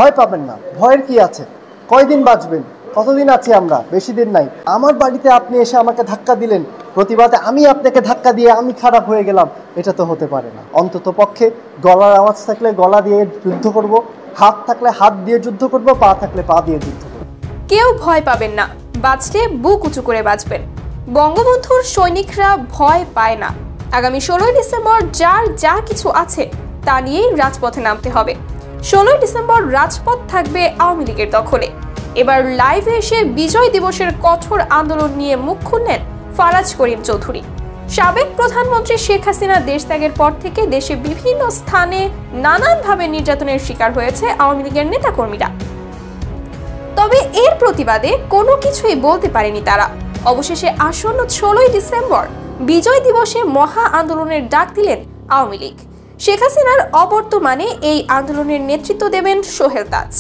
ভয় পাবেন না। ভয়ের কি আছে? কয়দিন বাঁচবেন? কতদিন আছি আমরা? বেশি দিন নাই। আমার বাড়িতে আপনি এসে আমাকে ধাক্কা দিলেন, প্রতিবাদে আমি আপনাকে ধাক্কা দিয়ে আমি খারাপ হয়ে গেলাম, এটা তো হতে পারে না। অন্তত পক্ষে গলার আওয়াজ থাকলে গলা দিয়ে যুদ্ধ করব, হাত থাকলে হাত দিয়ে যুদ্ধ করব, পা থাকলে পা দিয়ে যুদ্ধ করব। কেউ ভয় পাবেন না, বাঁচলে বুক উঁচু করে বাঁচবেন। বঙ্গবন্ধুর সৈনিকরা ভয় পায় না। আগামী 16 ডিসেম্বর যার যা কিছু আছে তা নিয়েই রাজপথে নামতে হবে। 16 ডিসেম্বর রাজপথ থাকবে আওয়ামী লীগের দখলে। এবার লাইভে এসে বিজয় দিবসের কঠোর আন্দোলন নিয়ে মুখ খুললেন ফারাজ করিম চৌধুরী। সাবেক প্রধানমন্ত্রী শেখ হাসিনা দেশ ত্যাগের পর থেকে দেশে বিভিন্ন স্থানে নানানভাবে নির্যাতনের শিকার হয়েছে আওয়ামী লীগের নেতাকর্মীরা। তবে এর প্রতিবাদে কোনো কিছুই বলতে পারেনি তারা। অবশেষে আসন্ন 16 ডিসেম্বর বিজয় দিবসে মহা আন্দোলনের ডাক দিলেন আওয়ামী লীগ। শেখ হাসিনার অবর্তমানে এই আন্দোলনের নেতৃত্ব দেবেন সোহেল তাজ।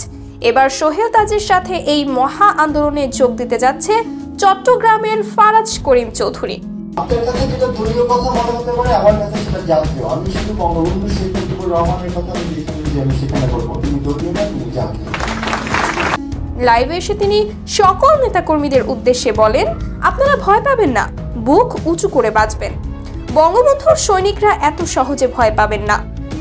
এবার সোহেল তাজের সাথে এই মহা আন্দোলনে যোগ দিতে যাচ্ছে চট্টগ্রামের ফারাজ করিম চৌধুরী। আপনার কাছে যেটা দলীয় কথা মনে হতে পারে, আমার কাছে সেটা জাতীয়। আমি শুধু বঙ্গবন্ধু শেখ মুজিবুর রহমানের কথা আমি সেখানে বলবো, তিনি দলীয় না, তিনি জাতীয়। লাইভে এসে তিনি সকল নেতাকর্মীদের উদ্দেশ্যে বলেন, আপনারা ভয় পাবেন না, বুক উঁচু করে বাঁচবেন। বঙ্গবন্ধুর সৈনিকরা এত সহজে ভয় পাবেন না।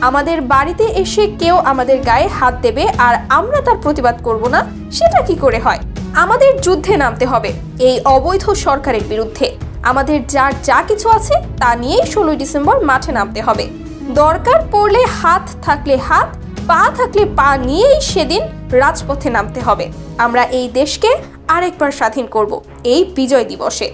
আমাদের বাড়িতে এসে কেউ আমাদের গায়ে হাত দেবে আর আমরা তার প্রতিবাদ করব না, সেটা কি করে হয়? আমাদের যুদ্ধে নামতে হবে এই অবৈধ সরকারের বিরুদ্ধে। আমাদের যার যা কিছু আছে তা নিয়েই 16 ডিসেম্বর মাঠে নামতে হবে। দরকার পড়লে হাত থাকলে হাত, পা থাকলে পা নিয়েই সেদিন রাজপথে নামতে হবে। আমরা এই দেশকে আরেকবার স্বাধীন করব এই বিজয় দিবসে।